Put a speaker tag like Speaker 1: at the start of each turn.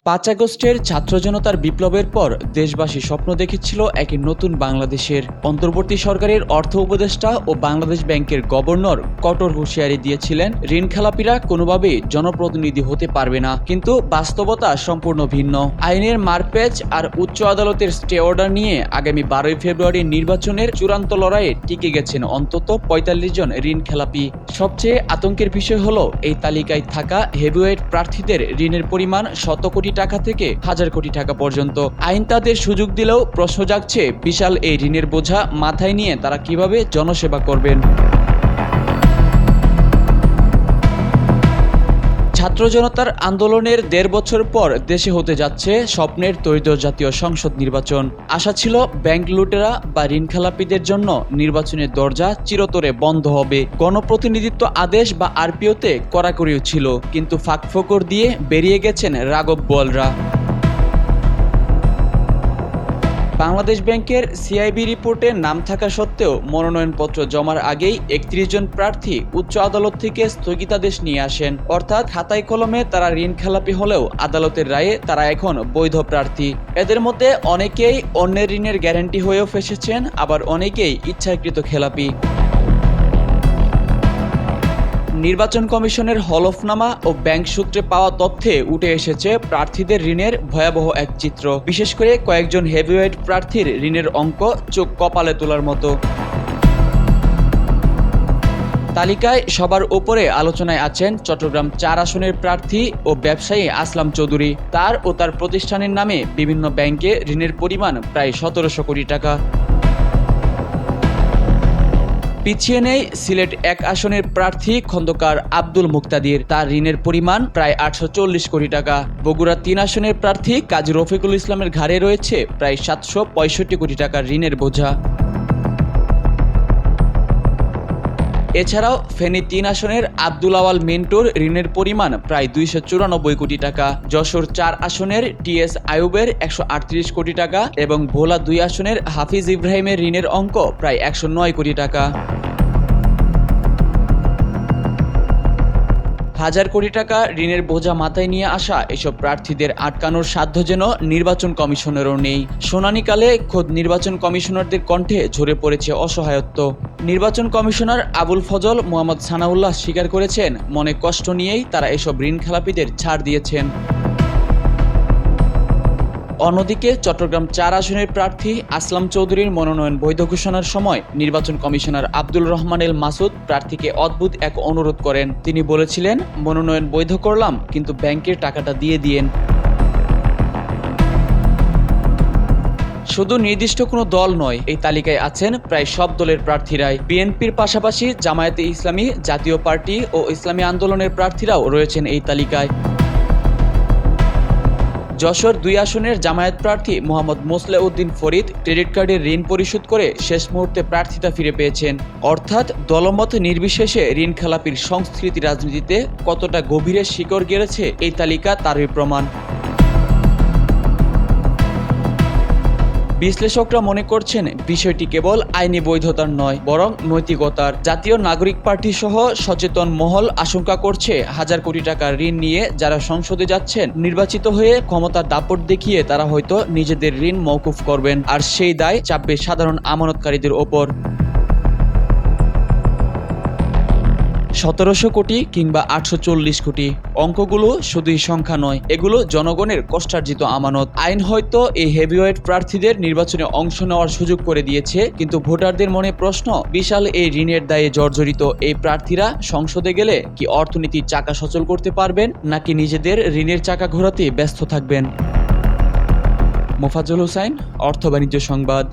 Speaker 1: ৫ আগস্টের ছাত্র জনতার বিপ্লবের পর দেশবাসী স্বপ্ন দেখেছিল একটি নতুন বাংলাদেশের। অন্তর্বর্তী সরকারের অর্থ উপদেষ্টা ও বাংলাদেশ ব্যাংকের গভর্নর কঠোর হুঁশিয়ারি দিয়েছিলেন, ঋণ খেলাপিরা কোনোভাবেই জনপ্রতিনিধি হতে পারবে না। কিন্তু বাস্তবতা সম্পূর্ণ ভিন্ন। আইনের মারপ্যাচ আর উচ্চ আদালতের স্টে অর্ডার নিয়ে আগামী 12ই ফেব্রুয়ারি নির্বাচনের চূড়ান্ত লড়াইয়ে টিকে গেছেন অন্তত ৪৫ জন ঋণ খেলাপি। সবচেয়ে আতঙ্কের বিষয় হলো, এই তালিকায় থাকা হেভিওয়েট প্রার্থীদের ঋণের পরিমাণ শত কোটি টাকা থেকে হাজার কোটি টাকা পর্যন্ত। আইন তাদের সুযোগ দিলেও প্রশ্ন জাগছে, বিশাল এই ঋণের বোঝা মাথায় নিয়ে তারা কিভাবে জনসেবা করবেন। ছাত্র জনতার আন্দোলনের ১.৫ বছর পর দেশে হতে যাচ্ছে স্বপ্নের ত্রয়োদশ জাতীয় সংসদ নির্বাচন। আশা ছিল ব্যাংক লুটেরা বা ঋণ খেলাপিদের জন্য নির্বাচনের দরজা চিরতরে বন্ধ হবে। গণপ্রতিনিধিত্ব আদেশ বা আরপিওতে কড়াকড়িও ছিল, কিন্তু ফাঁকফোকর দিয়ে বেরিয়ে গেছেন রাঘব বোয়ালরা। বাংলাদেশ ব্যাংকের সিআইবি রিপোর্টে নাম থাকা সত্ত্বেও মনোনয়নপত্র জমার আগেই ৩১ জন প্রার্থী উচ্চ আদালত থেকে স্থগিতাদেশ নিয়ে আসেন। অর্থাৎ খাতায় কলমে তারা ঋণ খেলাপি হলেও আদালতের রায়ে তারা এখন বৈধ প্রার্থী। এদের মধ্যে অনেকেই অন্যের ঋণের গ্যারান্টি হয়েও ফেসেছেন, আবার অনেকেই ইচ্ছাকৃত খেলাপি। নির্বাচন কমিশনের হলফনামা ও ব্যাংক সূত্রে পাওয়া তথ্যে উঠে এসেছে প্রার্থীদের ঋণের ভয়াবহ এক চিত্র। বিশেষ করে কয়েকজন হেভিওয়েট প্রার্থীর ঋণের অঙ্ক চোখ কপালে তোলার মতো। তালিকায় সবার উপরে আলোচনায় আছেন চট্টগ্রাম ৪ আসনের প্রার্থী ও ব্যবসায়ী আসলাম চৌধুরী। তার ও তার প্রতিষ্ঠানের নামে বিভিন্ন ব্যাংকে ঋণের পরিমাণ প্রায় ১৭০০ কোটি টাকা। পিছিয়ে নেই সিলেট ১ আসনের প্রার্থী খন্দকার আব্দুল মুক্তাদির, তার ঋণের পরিমাণ প্রায় ৮৪০ কোটি টাকা। বগুড়া ৩ আসনের প্রার্থী কাজী রফিকুল ইসলামের ঘাড়ে রয়েছে প্রায় ৭৬৫ কোটি টাকার ঋণের বোঝা। এছাড়াও ফেনী ৩ আসনের আব্দুল আওয়াল মিন্টুর ঋণের পরিমাণ প্রায় ২৯৪ কোটি টাকা। যশোর ৪ আসনের টিএস আইয়ুবের ১৩৮ কোটি টাকা এবং ভোলা ২ আসনের হাফিজ ইব্রাহিমের ঋণের অঙ্ক প্রায় ১০৯ কোটি টাকা। হাজার কোটি টাকা ঋণের বোঝা মাথায় নিয়ে আসা এসব প্রার্থীদের আটকানোর সাধ্য যেন নির্বাচন কমিশনেরও নেই। শুনানিকালে খোদ নির্বাচন কমিশনারদের কণ্ঠে ঝরে পড়েছে অসহায়ত্ব। নির্বাচন কমিশনার আবুল ফজল মোহাম্মদ সানাউল্লাহ স্বীকার করেছেন, মনে কষ্ট নিয়েই তারা এসব ঋণ খেলাপিদের ছাড় দিয়েছেন। অন্যদিকে চট্টগ্রাম ৪ আসনের প্রার্থী আসলাম চৌধুরীর মনোনয়ন বৈধ ঘোষণার সময় নির্বাচন কমিশনার আব্দুল রহমান এল মাসুদ প্রার্থীকে অদ্ভুত এক অনুরোধ করেন। তিনি বলেছিলেন, মনোনয়ন বৈধ করলাম, কিন্তু ব্যাংকের টাকাটা দিয়ে দিয়েন। শুধু নির্দিষ্ট কোনো দল নয়, এই তালিকায় আছেন প্রায় সব দলের প্রার্থীরাই। বিএনপির পাশাপাশি জামায়াতে ইসলামী, জাতীয় পার্টি ও ইসলামী আন্দোলনের প্রার্থীরাও রয়েছেন এই তালিকায়। যশোর ২ আসনের জামায়াত প্রার্থী মোহাম্মদ মোসলেউদ্দিন ফরিদ ক্রেডিট কার্ডের ঋণ পরিশোধ করে শেষ মুহূর্তে প্রার্থিতা ফিরে পেয়েছেন। অর্থাৎ দলমত নির্বিশেষে ঋণ খেলাপির সংস্কৃতি রাজনীতিতে কতটা গভীরে শিকড় গেড়েছে এই তালিকা তারই প্রমাণ। বিশ্লেষকরা মনে করছেন, বিষয়টি কেবল আইনি বৈধতার নয়, বরং নৈতিকতার। জাতীয় নাগরিক পার্টি সহ সচেতন মহল আশঙ্কা করছে, হাজার কোটি টাকার ঋণ নিয়ে যারা সংসদে যাচ্ছেন, নির্বাচিত হয়ে ক্ষমতার দাপট দেখিয়ে তারা হয়তো নিজেদের ঋণ মওকুফ করবেন, আর সেই দায় চাপবে সাধারণ আমানতকারীদের ওপর। ১৭০০ কোটি কিংবা ৮৪০ কোটি, অঙ্কগুলো শুধুই সংখ্যা নয়, এগুলো জনগণের কষ্টার্জিত আমানত। আইন হয়তো এই হেভিওয়েট প্রার্থীদের নির্বাচনে অংশ নেওয়ার সুযোগ করে দিয়েছে, কিন্তু ভোটারদের মনে প্রশ্ন, বিশাল এই ঋণের দায়ে জর্জরিত এই প্রার্থীরা সংসদে গেলে কি অর্থনীতির চাকা সচল করতে পারবেন, নাকি নিজেদের ঋণের চাকা ঘোরাতে ব্যস্ত থাকবেন? মোফাজ্জল হোসাইন, অর্থ বাণিজ্য সংবাদ।